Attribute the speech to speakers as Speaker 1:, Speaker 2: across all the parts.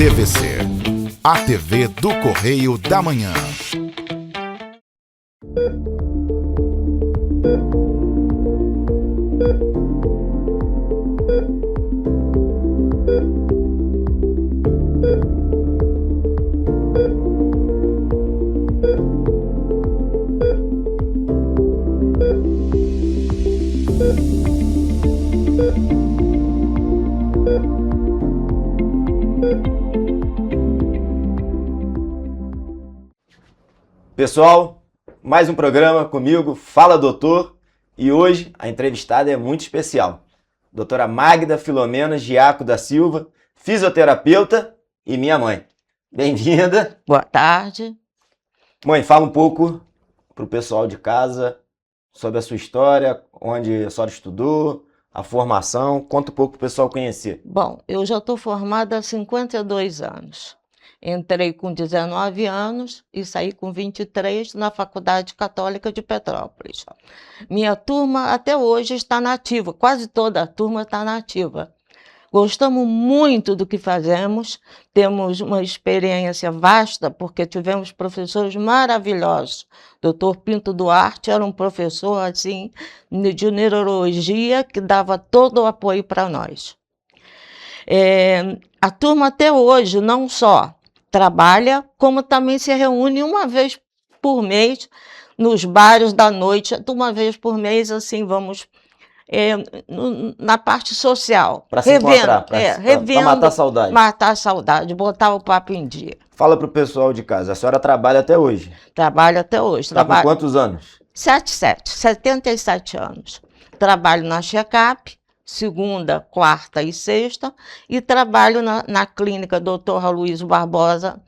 Speaker 1: TVC, a TV do Correio da Manhã.
Speaker 2: Pessoal, mais um programa comigo, Fala Doutor, e hoje a entrevistada é muito especial. Doutora Magda Filomena Giaco da Silva, fisioterapeuta e minha mãe. Bem-vinda.
Speaker 3: Boa tarde.
Speaker 2: Mãe, fala um pouco para o pessoal de casa sobre a sua história, onde a senhora estudou, a formação, conta um pouco para o pessoal conhecer.
Speaker 3: Bom, eu já estou formada há 52 anos. Entrei com 19 anos e saí com 23 na Faculdade Católica de Petrópolis. Minha turma até hoje está nativa, quase toda a turma está nativa. Gostamos muito do que fazemos, temos uma experiência vasta, porque tivemos professores maravilhosos. Dr. Pinto Duarte era um professor assim, de neurologia que dava todo o apoio para nós. A turma até hoje não só trabalha, como também se reúne uma vez por mês nos bares da noite, uma vez por mês, assim, vamos na parte social.
Speaker 2: Para se encontrar, para matar a saudade.
Speaker 3: Matar a saudade, botar o papo em dia.
Speaker 2: Fala para o pessoal de casa, a senhora trabalha até hoje?
Speaker 3: Trabalho até hoje.
Speaker 2: Está com quantos anos?
Speaker 3: 77 anos. Trabalho na Checap, segunda, quarta e sexta, e trabalho na clínica Dr. Aloysio Barbosa,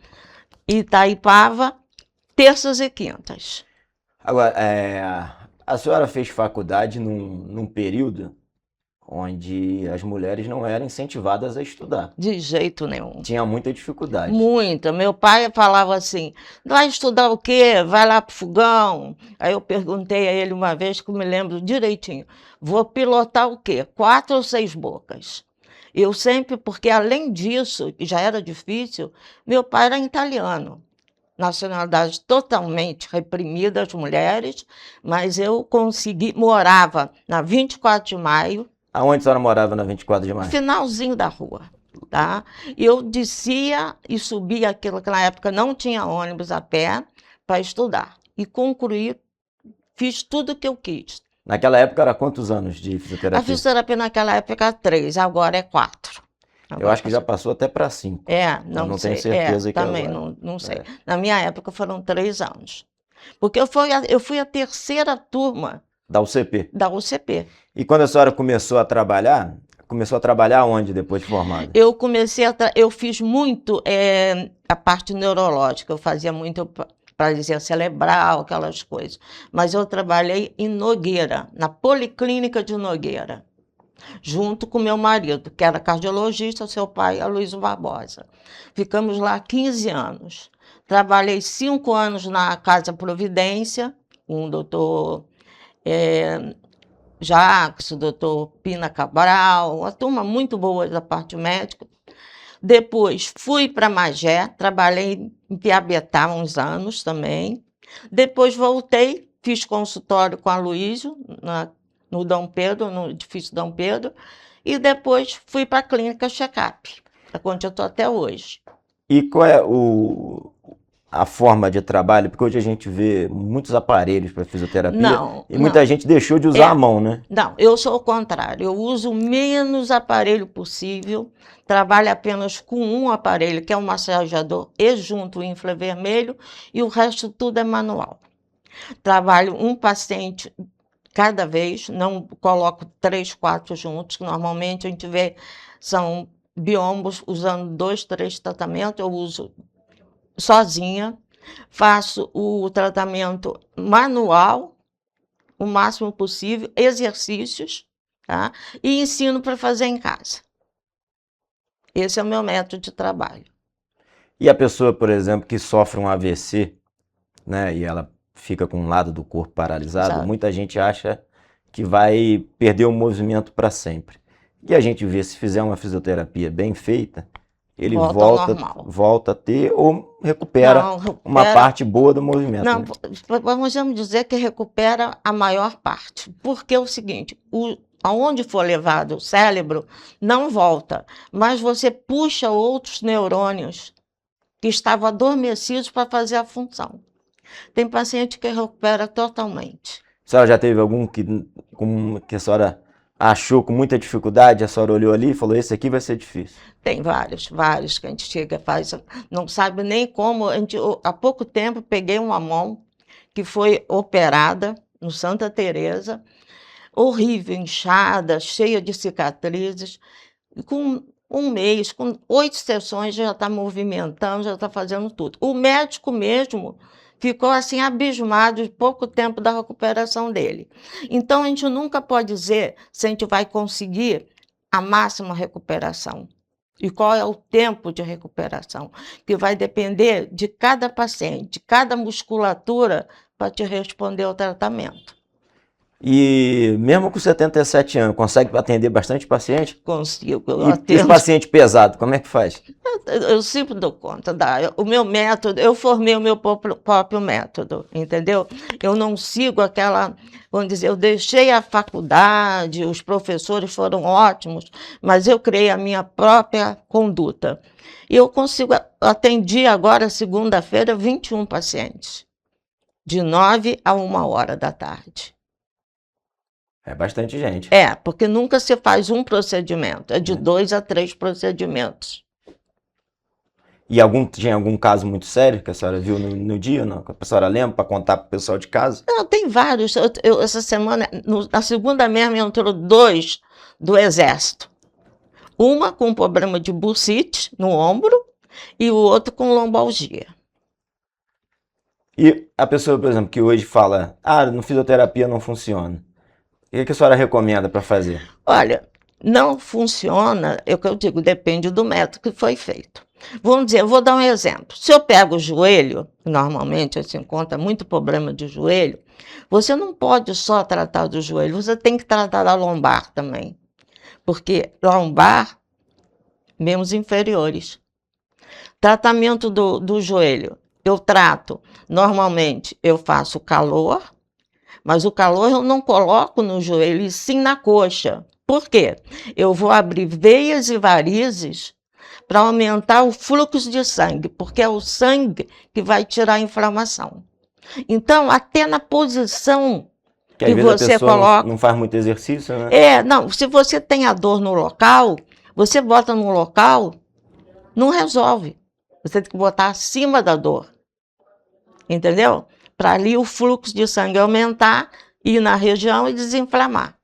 Speaker 3: Itaipava, terças e quintas.
Speaker 2: Agora, a senhora fez faculdade num período onde as mulheres não eram incentivadas a estudar.
Speaker 3: De jeito nenhum.
Speaker 2: Tinha muita dificuldade.
Speaker 3: Muita. Meu pai falava assim, vai estudar o quê? Vai lá pro fogão. Aí eu perguntei a ele uma vez, que eu me lembro direitinho, vou pilotar o quê? 4 ou 6 bocas. Eu sempre, porque além disso, que já era difícil, meu pai era italiano. Nacionalidade totalmente reprimida às mulheres, mas eu consegui, morava na 24 de maio.
Speaker 2: Aonde a senhora morava na 24 de maio?
Speaker 3: No finalzinho da rua, tá? E eu descia e subia aquilo que na época não tinha ônibus a pé para estudar. E concluí, fiz tudo o que eu quis.
Speaker 2: Naquela época era quantos anos de fisioterapia?
Speaker 3: A fisioterapia naquela época era 3, agora é 4.
Speaker 2: Eu acho que já passou até para 5.
Speaker 3: Não
Speaker 2: tenho certeza que
Speaker 3: também
Speaker 2: agora.
Speaker 3: não sei. Na minha época foram 3 anos. Porque eu fui a terceira turma
Speaker 2: da UCP.
Speaker 3: Da UCP.
Speaker 2: E quando a senhora começou a trabalhar onde depois de formada?
Speaker 3: Eu fiz muito a parte neurológica, eu fazia muito paralisia cerebral, aquelas coisas. Mas eu trabalhei em Nogueira, na Policlínica de Nogueira, junto com meu marido, que era cardiologista, seu pai, Aloysio Barbosa. Ficamos lá 15 anos. Trabalhei 5 anos na Casa Providência, com o doutor Jacques, o doutor Pina Cabral, uma turma muito boa da parte médica. Depois fui para Magé, trabalhei em Piabetá uns anos também. Depois voltei, fiz consultório com a Aloysio, no Dom Pedro, no edifício Dom Pedro, e depois fui para a clínica Checap, onde eu estou até hoje.
Speaker 2: E qual é a forma de trabalho? Porque hoje a gente vê muitos aparelhos para fisioterapia muita gente deixou de usar a mão, né?
Speaker 3: Não, eu sou o contrário, eu uso o menos aparelho possível, trabalho apenas com um aparelho, que é um massageador e junto o infravermelho, e o resto tudo é manual. Trabalho um paciente cada vez, não coloco 3, 4 juntos, que normalmente a gente vê, são biombos usando 2, 3 tratamentos, eu uso sozinha, faço o tratamento manual, o máximo possível, exercícios, tá? E ensino para fazer em casa. Esse é o meu método de trabalho.
Speaker 2: E a pessoa, por exemplo, que sofre um AVC, né, e ela fica com um lado do corpo paralisado,
Speaker 3: Exato.
Speaker 2: Muita gente acha que vai perder o movimento para sempre. E a gente vê, se fizer uma fisioterapia bem feita, ele
Speaker 3: Volta ao normal.
Speaker 2: volta a ter ou recupera
Speaker 3: Não,
Speaker 2: uma
Speaker 3: recupera.
Speaker 2: parte boa do movimento,
Speaker 3: Não,
Speaker 2: né?
Speaker 3: vamos dizer que recupera a maior parte. Porque é o seguinte, aonde for levado o cérebro, não volta, mas você puxa outros neurônios que estavam adormecidos para fazer a função. Tem paciente que recupera totalmente.
Speaker 2: A senhora já teve algum que a senhora achou com muita dificuldade, a senhora olhou ali e falou, esse aqui vai ser difícil?
Speaker 3: Tem vários que a gente chega e faz, não sabe nem como. Há pouco tempo peguei uma mão que foi operada no Santa Teresa, horrível, inchada, cheia de cicatrizes, e com um mês, com 8 sessões, já está movimentando, já está fazendo tudo. O médico mesmo ficou assim abismado de pouco tempo da recuperação dele. Então, a gente nunca pode dizer se a gente vai conseguir a máxima recuperação. E qual é o tempo de recuperação? Que vai depender de cada paciente, cada musculatura para te responder ao tratamento.
Speaker 2: E mesmo com 77 anos, consegue atender bastante paciente?
Speaker 3: Consigo, eu
Speaker 2: E os
Speaker 3: atendo.
Speaker 2: pacientes pesados, como é que faz?
Speaker 3: Eu sempre dou conta. O meu método, eu formei o meu próprio método, entendeu? Eu não sigo aquela, vamos dizer, eu deixei a faculdade, os professores foram ótimos, mas eu criei a minha própria conduta. E eu atendi agora, segunda-feira, 21 pacientes, de 9 a 1h da tarde.
Speaker 2: É bastante gente.
Speaker 3: É, porque nunca se faz um procedimento, é de 2 a 3 procedimentos.
Speaker 2: E tinha algum caso muito sério que a senhora viu no dia, não? Que a senhora lembra para contar para o pessoal de casa?
Speaker 3: Não, tem vários. Essa semana, na segunda mesmo, entrou 2 do Exército. Uma com problema de bursite no ombro e o outro com lombalgia.
Speaker 2: E a pessoa, por exemplo, que hoje fala, no fisioterapia não funciona. O que a senhora recomenda para fazer?
Speaker 3: Olha, não funciona, é o que eu digo, depende do método que foi feito. Vamos dizer, eu vou dar um exemplo. Se eu pego o joelho, normalmente se encontra muito problema de joelho, você não pode só tratar do joelho, você tem que tratar da lombar também. Porque lombar, membros inferiores. Tratamento do joelho, eu trato, normalmente eu faço calor, mas o calor eu não coloco no joelho, e sim na coxa. Por quê? Eu vou abrir veias e varizes para aumentar o fluxo de sangue, porque é o sangue que vai tirar a inflamação. Então, até na posição
Speaker 2: Que às
Speaker 3: que
Speaker 2: vezes a
Speaker 3: você
Speaker 2: pessoa
Speaker 3: coloca...
Speaker 2: não faz muito exercício, né?
Speaker 3: Não, se você tem a dor no local, você bota no local, não resolve. Você tem que botar acima da dor. Entendeu? Para ali o fluxo de sangue aumentar, ir na região e desinflamar.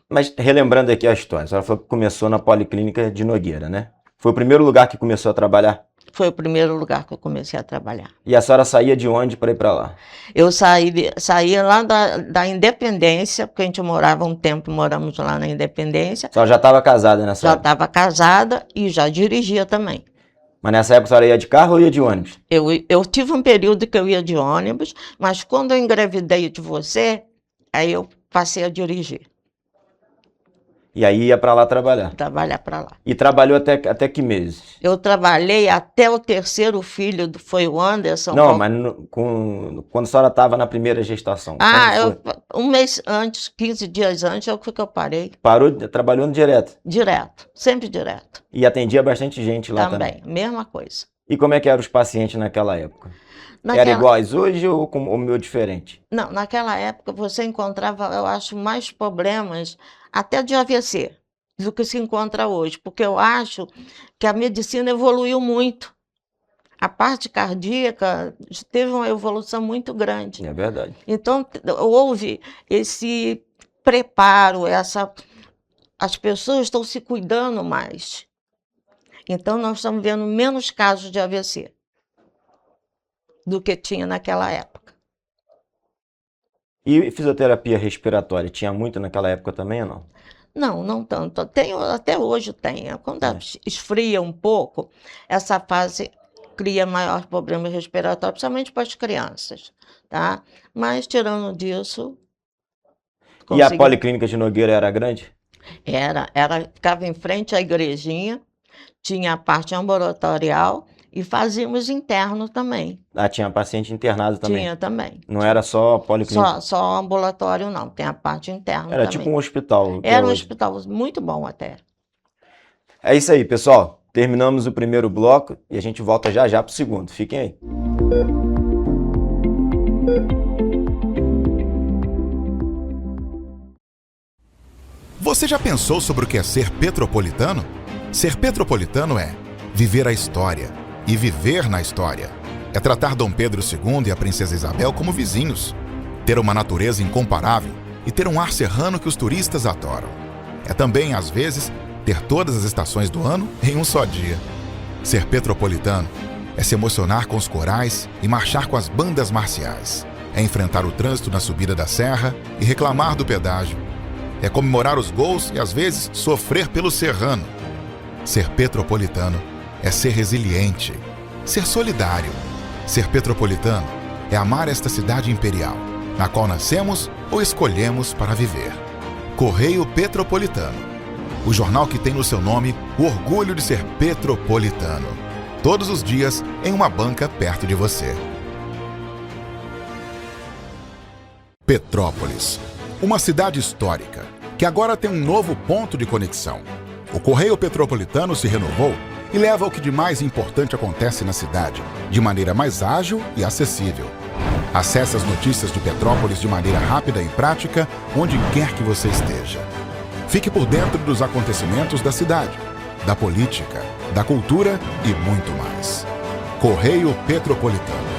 Speaker 2: Mas relembrando aqui a história, a senhora falou que começou na Policlínica de Nogueira, né? Foi o primeiro lugar que começou a trabalhar?
Speaker 3: Foi o primeiro lugar que eu comecei a trabalhar.
Speaker 2: E a senhora saía de onde para ir para lá?
Speaker 3: Eu saía lá da Independência, porque a gente morava um tempo, moramos lá na Independência.
Speaker 2: A senhora já estava casada nessa
Speaker 3: Já
Speaker 2: época?
Speaker 3: estava casada e já dirigia também.
Speaker 2: Mas nessa época a senhora ia de carro ou ia de ônibus?
Speaker 3: Eu tive um período que eu ia de ônibus, mas quando eu engravidei de você, aí eu passei a dirigir.
Speaker 2: E aí ia para lá trabalhar?
Speaker 3: Trabalhar para lá.
Speaker 2: E trabalhou até que meses?
Speaker 3: Eu trabalhei até o terceiro filho, foi o Anderson.
Speaker 2: Não, mas quando a senhora estava na primeira gestação?
Speaker 3: Um mês antes, 15 dias antes, é o que eu parei.
Speaker 2: Parou, trabalhando direto?
Speaker 3: Direto, sempre direto.
Speaker 2: E atendia bastante gente lá também?
Speaker 3: Também, mesma coisa.
Speaker 2: E como é que eram os pacientes naquela época? Era iguais hoje ou meio diferente?
Speaker 3: Não, naquela época você encontrava, eu acho, mais problemas até de AVC do que se encontra hoje, porque eu acho que a medicina evoluiu muito. A parte cardíaca teve uma evolução muito grande.
Speaker 2: É verdade.
Speaker 3: Então, houve esse preparo, as pessoas estão se cuidando mais. Então, nós estamos vendo menos casos de AVC do que tinha naquela época.
Speaker 2: E fisioterapia respiratória, tinha muito naquela época também ou não?
Speaker 3: Não, não tanto. Até hoje tem. Quando esfria um pouco, essa fase cria maiores problemas respiratórios, principalmente para as crianças, tá? Mas, tirando disso...
Speaker 2: E a Policlínica de Nogueira era grande?
Speaker 3: Ficava em frente à igrejinha, Tinha a parte ambulatorial e fazíamos interno também.
Speaker 2: Ah, tinha paciente internado também.
Speaker 3: Tinha também.
Speaker 2: Não era só policlínica.
Speaker 3: Só ambulatório não, tem a parte interna
Speaker 2: Era
Speaker 3: também.
Speaker 2: tipo um hospital.
Speaker 3: Era um
Speaker 2: hoje.
Speaker 3: hospital muito bom até.
Speaker 2: É isso aí, pessoal. Terminamos o primeiro bloco e a gente volta já já pro segundo. Fiquem aí.
Speaker 1: Você já pensou sobre o que é ser petropolitano? Ser petropolitano é viver a história e viver na história. É tratar Dom Pedro II e a Princesa Isabel como vizinhos. Ter uma natureza incomparável e ter um ar serrano que os turistas adoram. É também, às vezes, ter todas as estações do ano em um só dia. Ser petropolitano é se emocionar com os corais e marchar com as bandas marciais. É enfrentar o trânsito na subida da serra e reclamar do pedágio. É comemorar os gols e, às vezes, sofrer pelo serrano. Ser petropolitano é ser resiliente, ser solidário. Ser petropolitano é amar esta cidade imperial, na qual nascemos ou escolhemos para viver. Correio Petropolitano, o jornal que tem no seu nome o orgulho de ser petropolitano. Todos os dias em uma banca perto de você. Petrópolis, uma cidade histórica que agora tem um novo ponto de conexão. O Correio Petropolitano se renovou e leva o que de mais importante acontece na cidade, de maneira mais ágil e acessível. Acesse as notícias de Petrópolis de maneira rápida e prática, onde quer que você esteja. Fique por dentro dos acontecimentos da cidade, da política, da cultura e muito mais. Correio Petropolitano.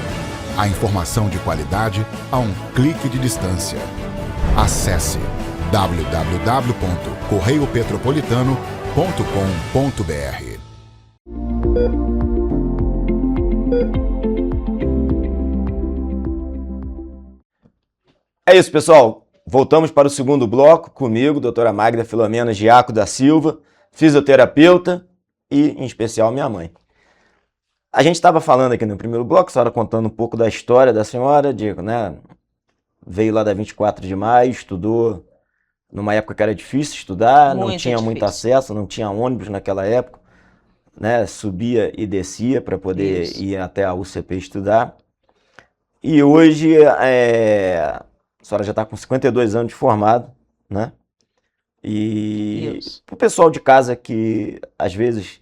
Speaker 1: A informação de qualidade a um clique de distância. Acesse www.correiopetropolitano.com.br.
Speaker 2: É isso, pessoal. Voltamos para o segundo bloco comigo, doutora Magda Filomena Giaco da Silva, fisioterapeuta e, em especial, minha mãe. A gente estava falando aqui no primeiro bloco, a senhora contando um pouco da história da senhora, né? Veio lá da 24 de maio, estudou numa época que era difícil estudar, não tinha muito acesso, não tinha ônibus naquela época, né? Subia e descia para poder ir até a UCP estudar. E hoje a senhora já está com 52 anos de formado, né? E o pessoal de casa que, às vezes,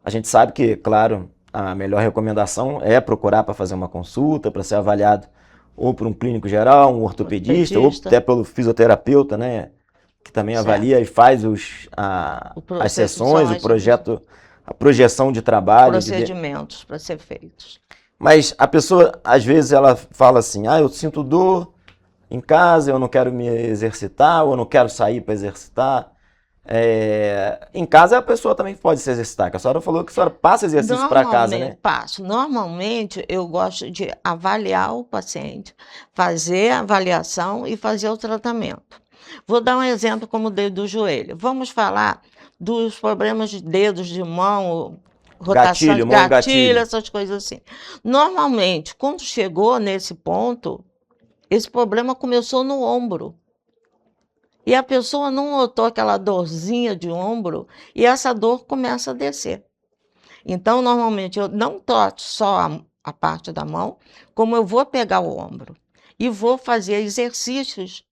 Speaker 2: a gente sabe que, claro, a melhor recomendação é procurar para fazer uma consulta, para ser avaliado ou por um clínico geral, um ortopedista, ou até pelo fisioterapeuta, né? Que também avalia e faz as sessões, o projeto, a projeção de trabalho.
Speaker 3: Procedimentos para ser feitos.
Speaker 2: Mas a pessoa, às vezes, ela fala assim, eu sinto dor em casa, eu não quero me exercitar, ou eu não quero sair para exercitar. Em casa a pessoa também pode se exercitar, que a senhora falou que a senhora passa exercício para casa, né?
Speaker 3: Passo. Normalmente eu gosto de avaliar o paciente, fazer a avaliação e fazer o tratamento. Vou dar um exemplo como o dedo do joelho. Vamos falar dos problemas de dedos de mão, rotação de gatilho, essas coisas assim. Normalmente, quando chegou nesse ponto, esse problema começou no ombro. E a pessoa não notou aquela dorzinha de ombro e essa dor começa a descer. Então, normalmente, eu não toco só a parte da mão, como eu vou pegar o ombro e vou fazer exercícios,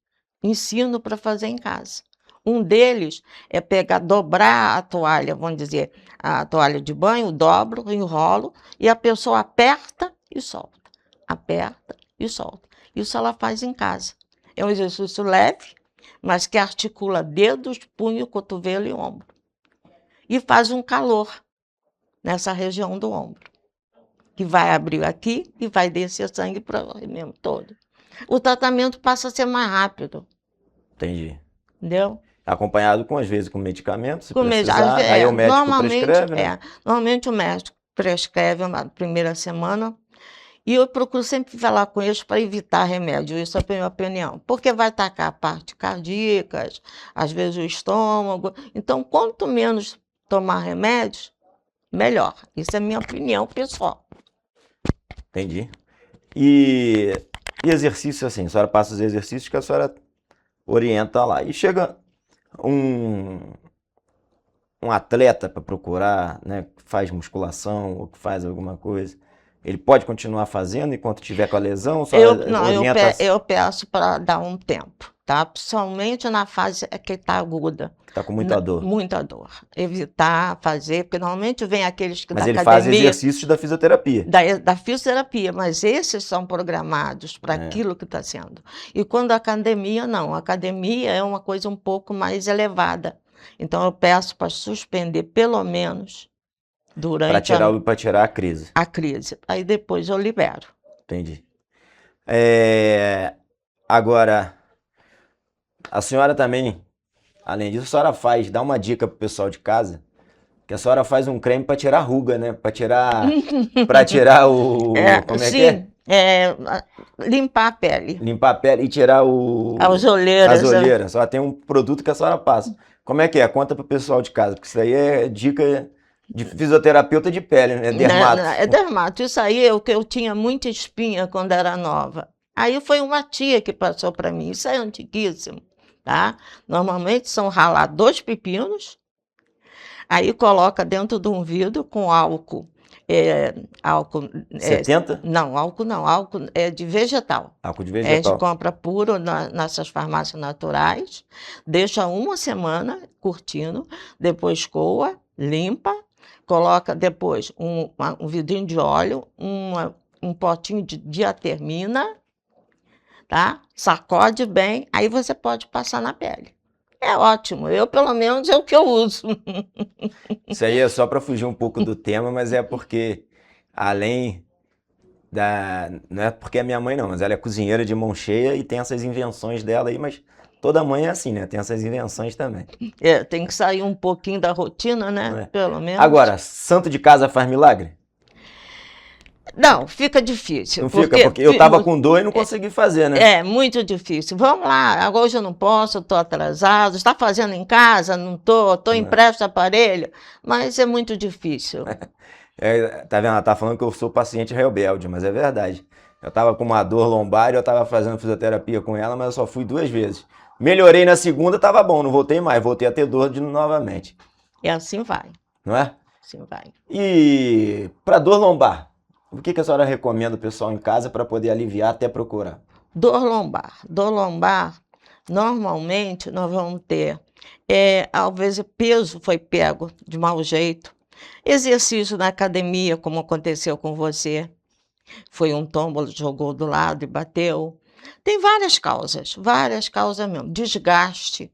Speaker 3: ensino para fazer em casa. Um deles é dobrar a toalha, vamos dizer, a toalha de banho, dobro, enrolo, e a pessoa aperta e solta. Aperta e solta. Isso ela faz em casa. É um exercício leve, mas que articula dedos, punho, cotovelo e ombro. E faz um calor nessa região do ombro, que vai abrir aqui e vai descer sangue para o mesmo todo. O tratamento passa a ser mais rápido.
Speaker 2: Entendi.
Speaker 3: Entendeu?
Speaker 2: Acompanhado, às vezes, com medicamentos, se precisar, aí o médico prescreve, né?
Speaker 3: Normalmente o médico prescreve na primeira semana. E eu procuro sempre falar com eles para evitar remédio, isso é a minha opinião. Porque vai atacar a parte cardíaca, às vezes o estômago. Então, quanto menos tomar remédios, melhor. Isso é a minha opinião pessoal.
Speaker 2: Entendi. E exercício, assim, a senhora passa os exercícios que a senhora orienta lá. E chega um um atleta para procurar, né, que faz musculação ou que faz alguma coisa, ele pode continuar fazendo enquanto tiver com a lesão? Só
Speaker 3: Não,
Speaker 2: orienta
Speaker 3: eu peço para dar um tempo, tá? Principalmente na fase que está aguda.
Speaker 2: que está com muita dor.
Speaker 3: Muita dor. Evitar fazer, porque normalmente vem aqueles que
Speaker 2: Mas
Speaker 3: da
Speaker 2: ele faz
Speaker 3: academia,
Speaker 2: exercícios da fisioterapia.
Speaker 3: da fisioterapia, mas esses são programados para aquilo que está sendo. E quando a academia, não. A academia é uma coisa um pouco mais elevada. Então, eu peço para suspender pelo menos durante
Speaker 2: Para tirar a crise.
Speaker 3: a crise. Aí depois eu libero.
Speaker 2: Entendi. Agora, a senhora também, além disso, a senhora dá uma dica pro pessoal de casa, que a senhora faz um creme para tirar ruga, né? Para tirar o... como é que é?
Speaker 3: Limpar a pele.
Speaker 2: Limpar a pele e tirar
Speaker 3: As olheiras.
Speaker 2: as olheiras. Só tem um produto que a senhora passa. Como é que é? Conta pro pessoal de casa, porque isso aí é dica de fisioterapeuta de pele, né? Dermato.
Speaker 3: É dermato. Isso aí é o que eu tinha muita espinha quando era nova. Aí foi uma tia que passou para mim. Isso é antiquíssimo, tá? Normalmente são ralar 2 pepinos, aí coloca dentro de um vidro com álcool. Álcool
Speaker 2: 70?
Speaker 3: Não, álcool é de vegetal.
Speaker 2: Álcool de
Speaker 3: A gente
Speaker 2: vegetal.
Speaker 3: compra puro nessas farmácias naturais, deixa uma semana curtindo, depois coa, limpa, coloca depois um vidrinho de óleo, um potinho de diatermina, tá? Sacode bem, aí você pode passar na pele. É ótimo, pelo menos é o que eu uso.
Speaker 2: Isso aí é só para fugir um pouco do tema, mas é porque além não é porque é minha mãe não, mas ela é cozinheira de mão cheia e tem essas invenções dela aí, mas toda mãe é assim, né? Tem essas invenções também.
Speaker 3: Tem que sair um pouquinho da rotina, né? Pelo menos.
Speaker 2: Agora, santo de casa faz milagre?
Speaker 3: Não, fica difícil.
Speaker 2: Não fica, porque eu tava com dor e não consegui fazer, né?
Speaker 3: É, muito difícil. Vamos lá, hoje eu não posso, estou atrasado. Está fazendo em casa? Não estou empresto aparelho, mas é muito difícil.
Speaker 2: Tá vendo? Ela tá falando que eu sou paciente rebelde, mas é verdade. Eu tava com uma dor lombar e eu tava fazendo fisioterapia com ela, mas eu só fui 2 vezes. Melhorei na segunda, tava bom, não voltei mais, voltei a ter dor novamente.
Speaker 3: E assim vai.
Speaker 2: Não é?
Speaker 3: Assim vai.
Speaker 2: E para dor lombar, o que a senhora recomenda o pessoal em casa para poder aliviar até procurar?
Speaker 3: Dor lombar. Dor lombar, normalmente nós vamos ter, às vezes peso foi pego de mau jeito, exercício na academia, como aconteceu com você, foi um tombo, jogou do lado e bateu. Tem várias causas mesmo. Desgaste,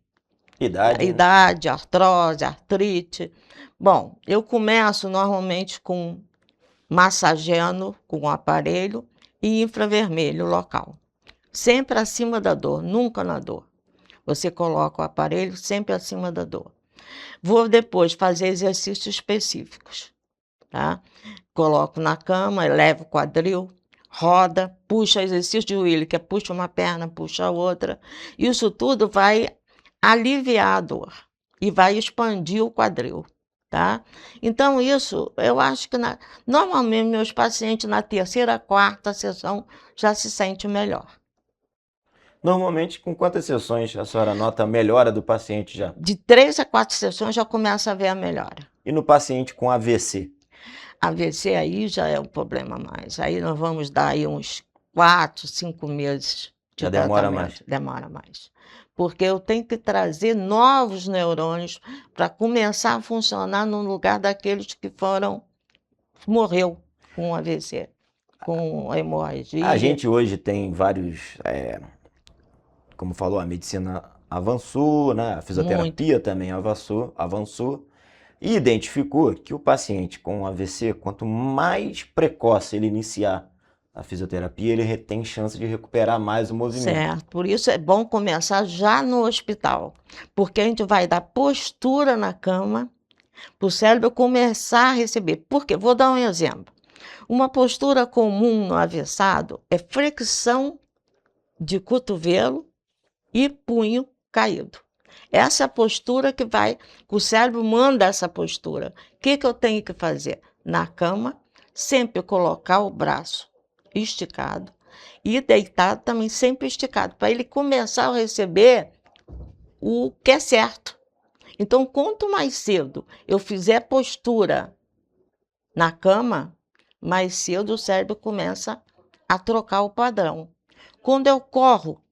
Speaker 3: idade, artrose, artrite. Bom, eu começo normalmente com massageando com o aparelho e infravermelho local. Sempre acima da dor, nunca na dor. Você coloca o aparelho sempre acima da dor. Vou depois fazer exercícios específicos, tá? Coloco na cama, elevo o quadril, roda, puxa exercício de Willi, que é puxa uma perna, puxa a outra. Isso tudo vai aliviar a dor e vai expandir o quadril, tá? Então, isso, eu acho que normalmente meus pacientes na 3ª, 4ª sessão já se sentem melhor.
Speaker 2: Normalmente, com quantas sessões a senhora nota a melhora do paciente já?
Speaker 3: De 3 a 4 sessões já começa a ver a melhora.
Speaker 2: E no paciente com AVC?
Speaker 3: AVC aí já é um problema mais. Aí nós vamos dar aí uns 4, 5 meses de
Speaker 2: Já demora mais.
Speaker 3: Demora mais. Porque eu tenho que trazer novos neurônios para começar a funcionar no lugar daqueles que morreu com AVC, com hemorragia.
Speaker 2: A gente hoje tem vários, como falou, a medicina avançou, né? A fisioterapia também avançou e identificou que o paciente com AVC, quanto mais precoce ele iniciar a fisioterapia, ele tem chance de recuperar mais o movimento.
Speaker 3: Certo, por isso é bom começar já no hospital, porque a gente vai dar postura na cama para o cérebro começar a receber. Por quê? Vou dar um exemplo. Uma postura comum no avessado é flexão de cotovelo e punho caído. Essa é a postura que o cérebro manda essa postura. O que eu tenho que fazer? Na cama, sempre colocar o braço esticado e deitado também sempre esticado, para ele começar a receber o que é certo. Então, quanto mais cedo eu fizer postura na cama, mais cedo o cérebro começa a trocar o padrão. Quando eu corro,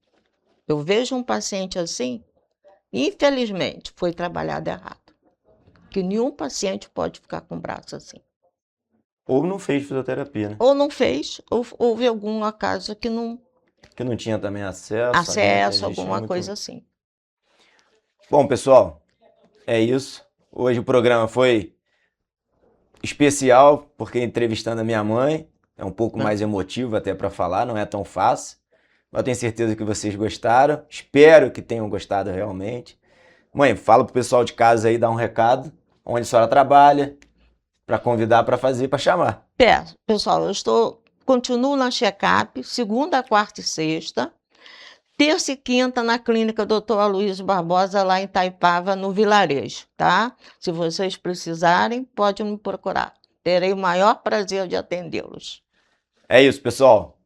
Speaker 3: eu vejo um paciente assim, infelizmente, foi trabalhado errado. Que nenhum paciente pode ficar com o braço assim.
Speaker 2: Ou não fez fisioterapia, né?
Speaker 3: Ou não fez, ou houve algum acaso que não...
Speaker 2: Que não tinha também acesso.
Speaker 3: Alguma coisa assim.
Speaker 2: Bom, pessoal, é isso. Hoje o programa foi especial, porque entrevistando a minha mãe, é um pouco mais emotivo até para falar, não é tão fácil. Mas eu tenho certeza que vocês gostaram. Espero que tenham gostado realmente. Mãe, fala pro pessoal de casa aí, dá um recado, onde a senhora trabalha, para convidar, para fazer, para chamar.
Speaker 3: Pessoal, continuo na check-up, segunda, quarta e sexta. Terça e quinta na clínica Dr. Aloysio Barbosa, lá em Itaipava, no Vilarejo, tá? Se vocês precisarem, pode me procurar. Terei o maior prazer de atendê-los.
Speaker 2: É isso, pessoal.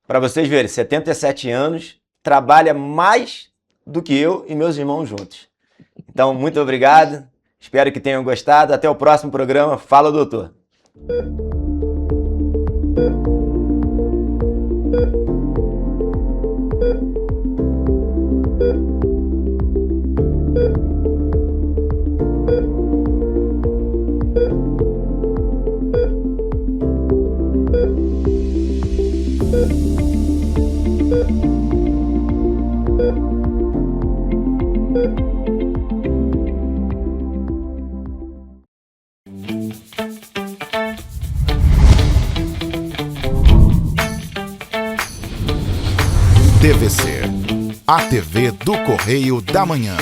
Speaker 2: Para vocês verem, 77 anos, trabalha mais do que eu e meus irmãos juntos. Então, muito obrigado. Espero que tenham gostado. Até o próximo programa. Fala, doutor.
Speaker 1: TVC, a TV do Correio da Manhã.